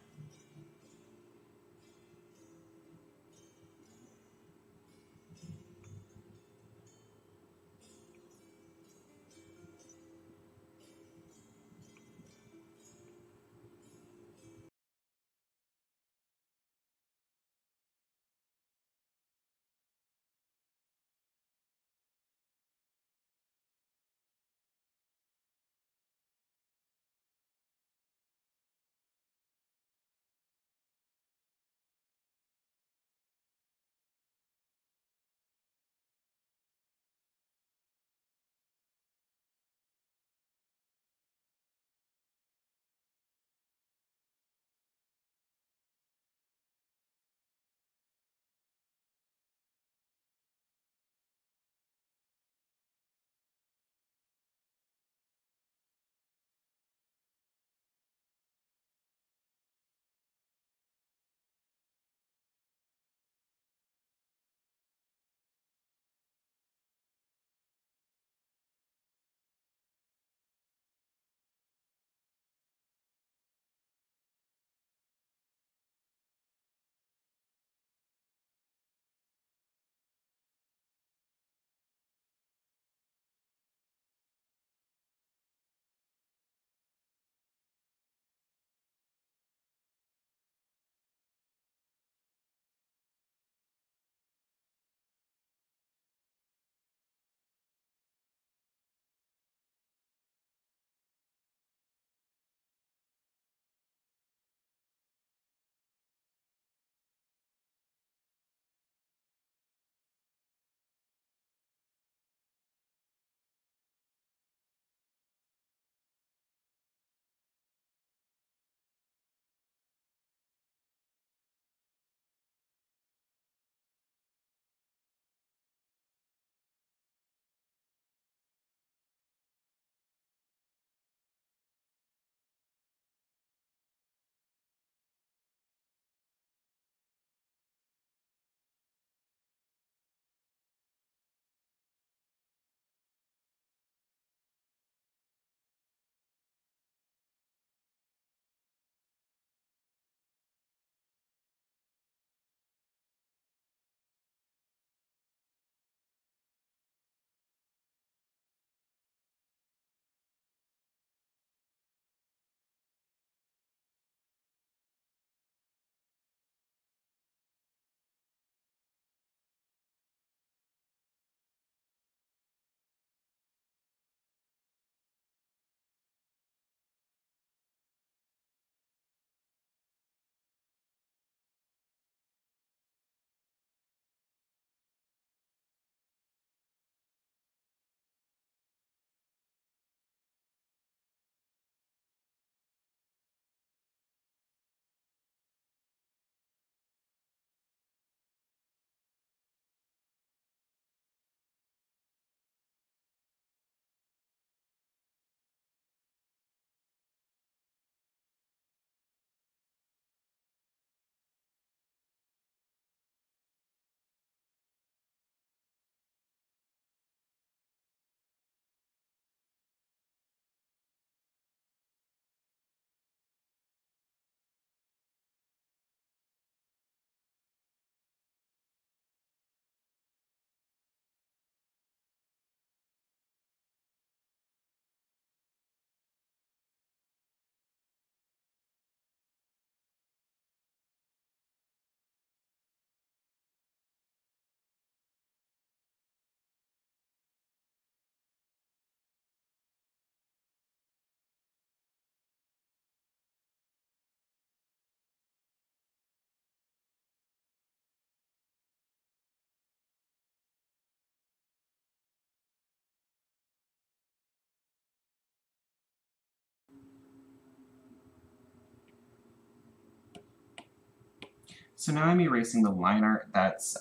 So now I'm erasing the line art that's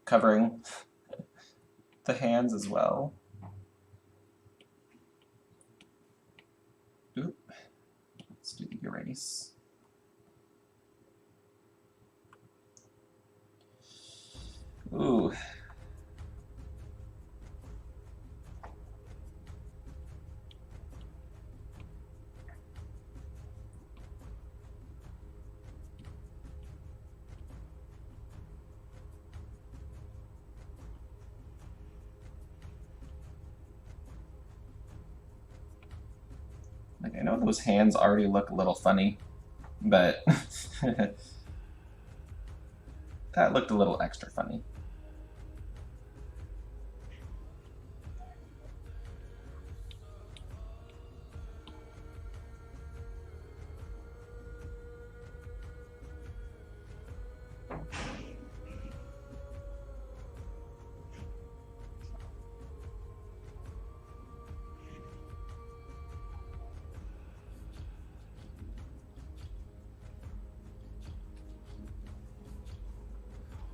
covering the hands as well. Oop. Let's do the erase. Ooh. Like, I know those hands already look a little funny, but that looked a little extra funny.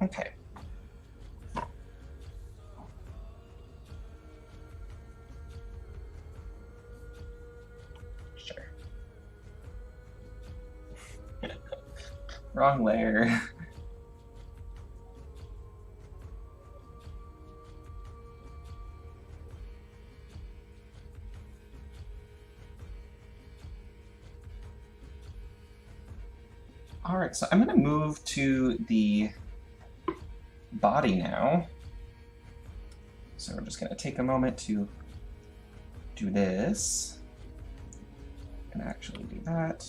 Okay. Sure. Wrong layer. All right, so I'm going to move to the body now. So we're just going to take a moment to do this and actually do that.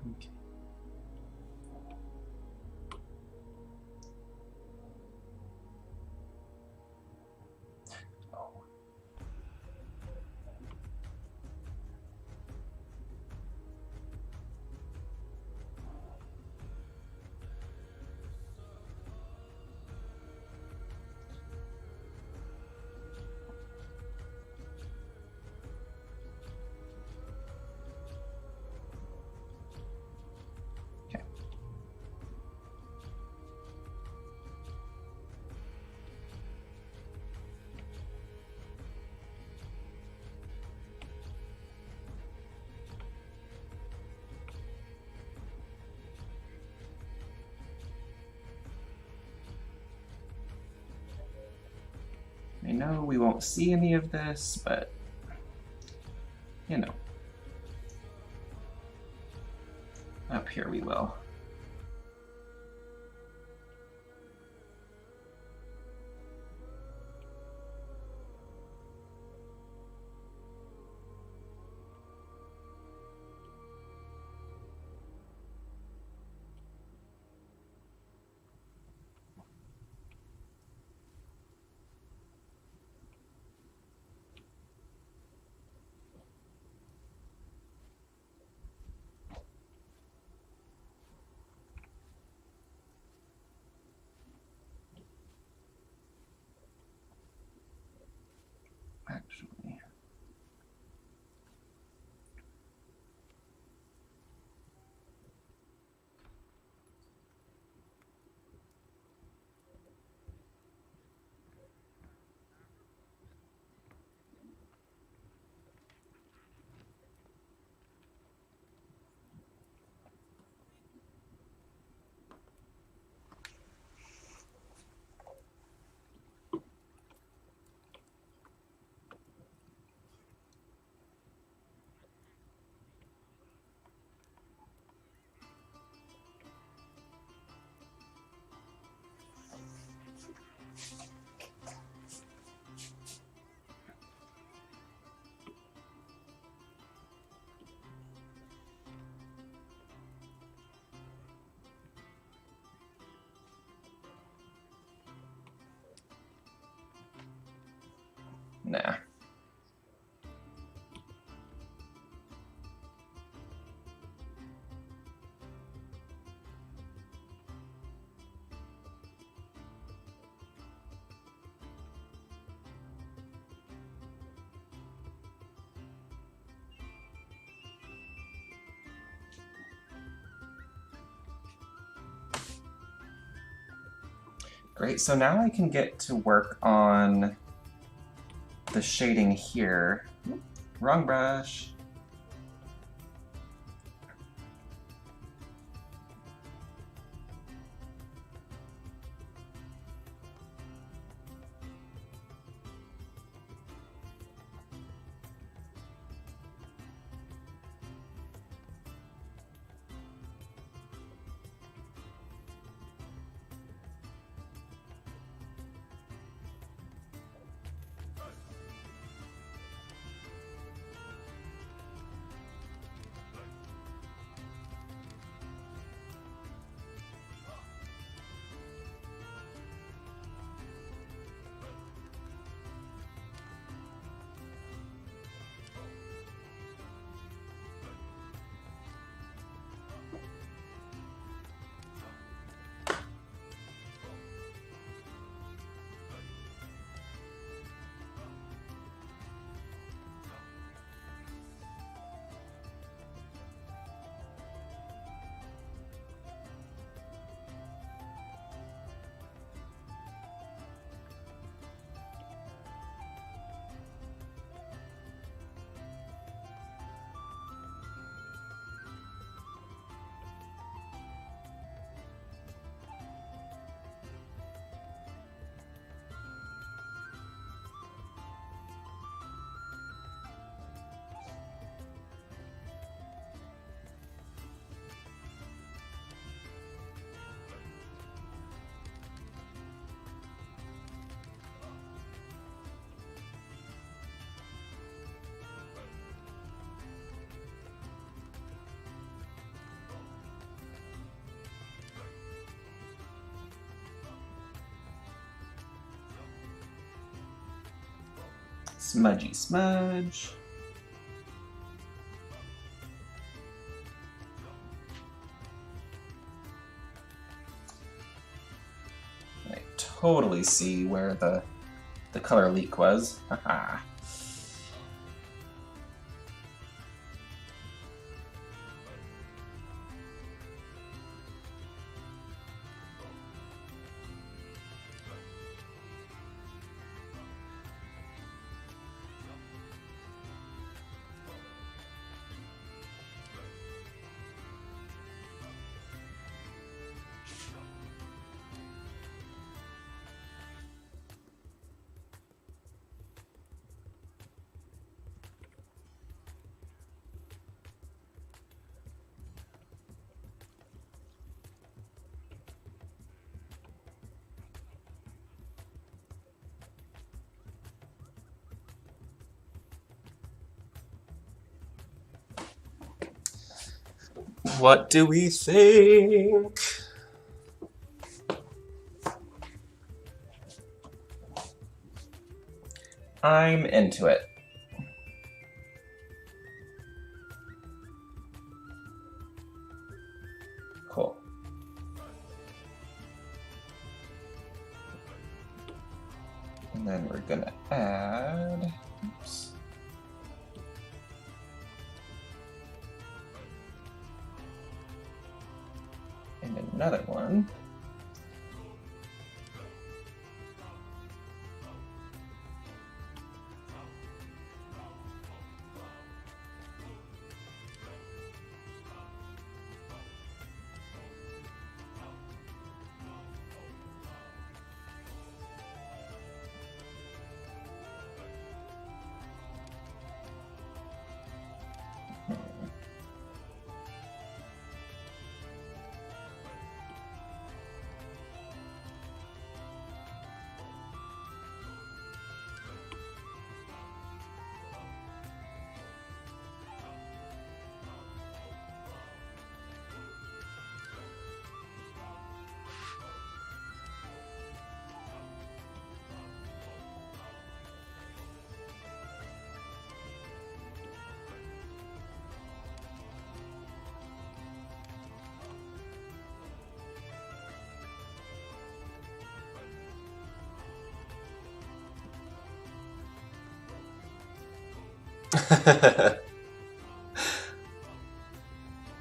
Okay. Oh. Okay. I know we won't see any of this, but you know, up here we will. Actually. Great, so now I can get to work on the shading here. Wrong brush. Smudgy smudge. I totally see where the color leak was. Haha. What do we think? I'm into it. Cool. And then we're gonna add, oops. And another one.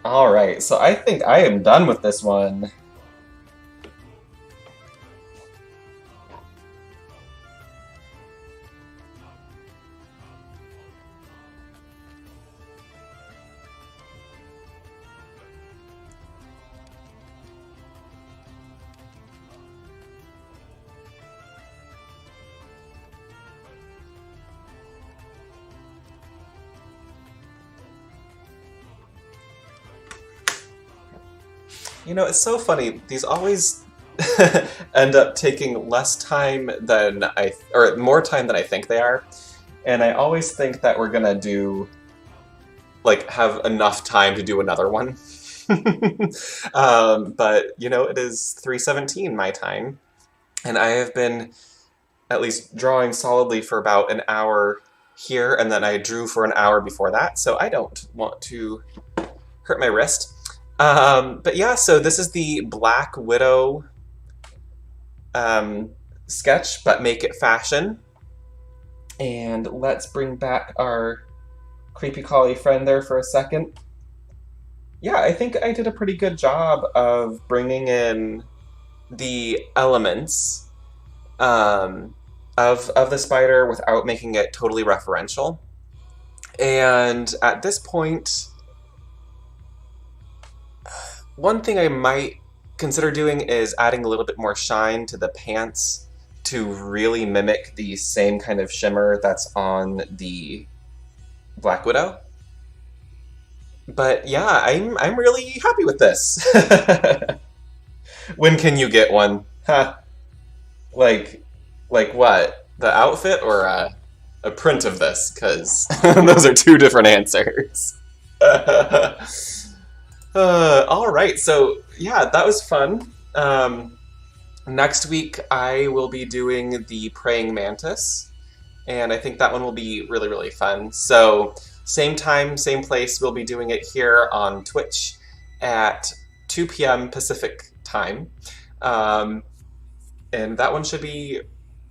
All right, so I think I am done with this one. You know, it's so funny. These always end up taking less time than or more time than I think they are. And I always think that we're gonna do, like, have enough time to do another one. But, you know, it is 3:17 my time, and I have been at least drawing solidly for about an hour here, and then I drew for an hour before that, so I don't want to hurt my wrist. But yeah, so this is the Black Widow sketch, but make it fashion. And let's bring back our creepy collie friend there for a second. Yeah, I think I did a pretty good job of bringing in the elements of the spider without making it totally referential. And at this point, one thing I might consider doing is adding a little bit more shine to the pants to really mimic the same kind of shimmer that's on the Black Widow. But yeah, I'm really happy with this. When can you get one? Huh. Like what? The outfit or a print of this? Because those are two different answers. All right, so yeah, that was fun. Next week I will be doing the Praying Mantis, and I think that one will be really, really fun. So same time, same place, we'll be doing it here on Twitch at 2 p.m. Pacific time. And that one should be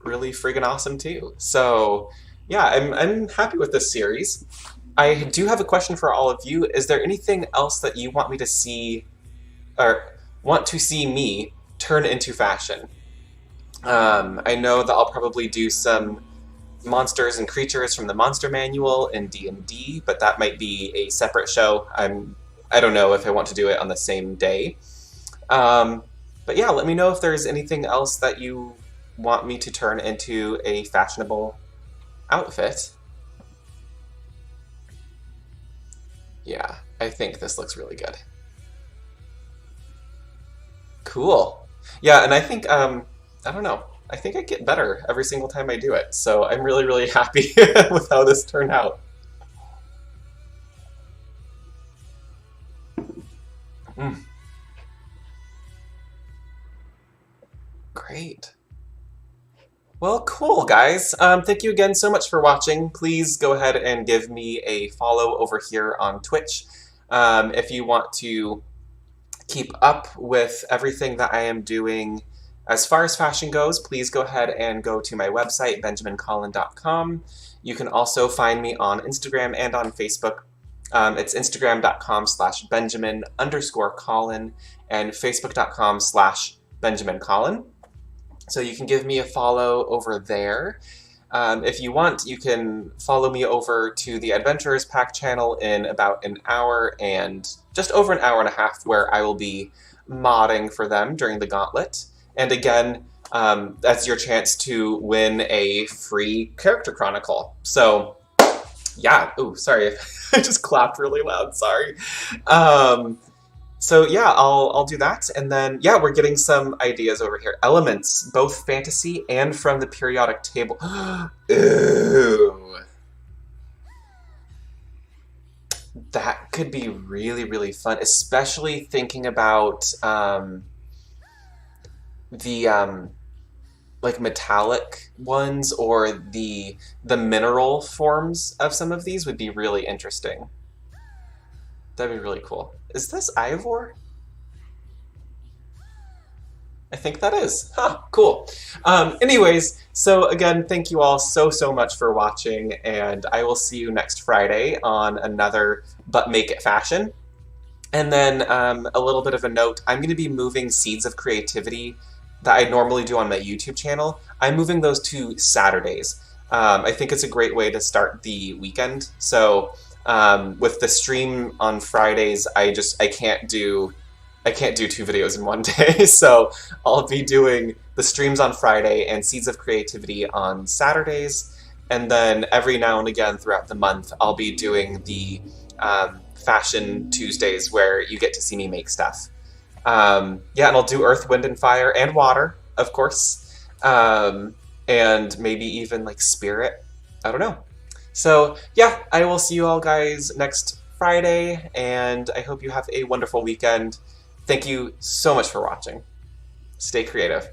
really friggin' awesome too. So yeah, I'm happy with this series. I do have a question for all of you. Is there anything else that you want me to see, or want to see me turn into fashion? I know that I'll probably do some monsters and creatures from the Monster Manual in D&D, but that might be a separate show. I don't know if I want to do it on the same day. But yeah, let me know if there's anything else that you want me to turn into a fashionable outfit. Yeah, I think this looks really good. Cool. Yeah, and I think, I don't know, I think I get better every single time I do it, so I'm really, really happy with how this turned out. Mm. Great. Well, cool, guys. Thank you again so much for watching. Please go ahead and give me a follow over here on Twitch. If you want to keep up with everything that I am doing as far as fashion goes, please go ahead and go to my website, benjamincollyn.com. You can also find me on Instagram and on Facebook. It's instagram.com/Benjamin_Collyn and facebook.com/BenjaminCollyn. So you can give me a follow over there. If you want, you can follow me over to the Adventurers Pack channel in about an hour and just over an hour and a half, where I will be modding for them during the gauntlet. And again, that's your chance to win a free character chronicle. So yeah, ooh, sorry, I just clapped really loud, sorry. So yeah, I'll do that, and then yeah, we're getting some ideas over here. Elements, both fantasy and from the periodic table. Ooh. That could be really, really fun, especially thinking about the like metallic ones, or the mineral forms of some of these would be really interesting. That'd be really cool. Is this Ivor? I think that is. Huh, cool. Anyways, so again, thank you all so, so much for watching, and I will see you next Friday on another But Make It Fashion. And then a little bit of a note, I'm going to be moving Seeds of Creativity that I normally do on my YouTube channel. I'm moving those to Saturdays. I think it's a great way to start the weekend. So with the stream on Fridays, I can't do 2 videos in one day. So I'll be doing the streams on Friday and Seeds of Creativity on Saturdays, and then every now and again throughout the month I'll be doing the Fashion Tuesdays, where you get to see me make stuff. Yeah, and I'll do Earth, Wind, and Fire, and Water, of course. And maybe even like Spirit. I don't know. So yeah, I will see you all guys next Friday, and I hope you have a wonderful weekend. Thank you so much for watching. Stay creative.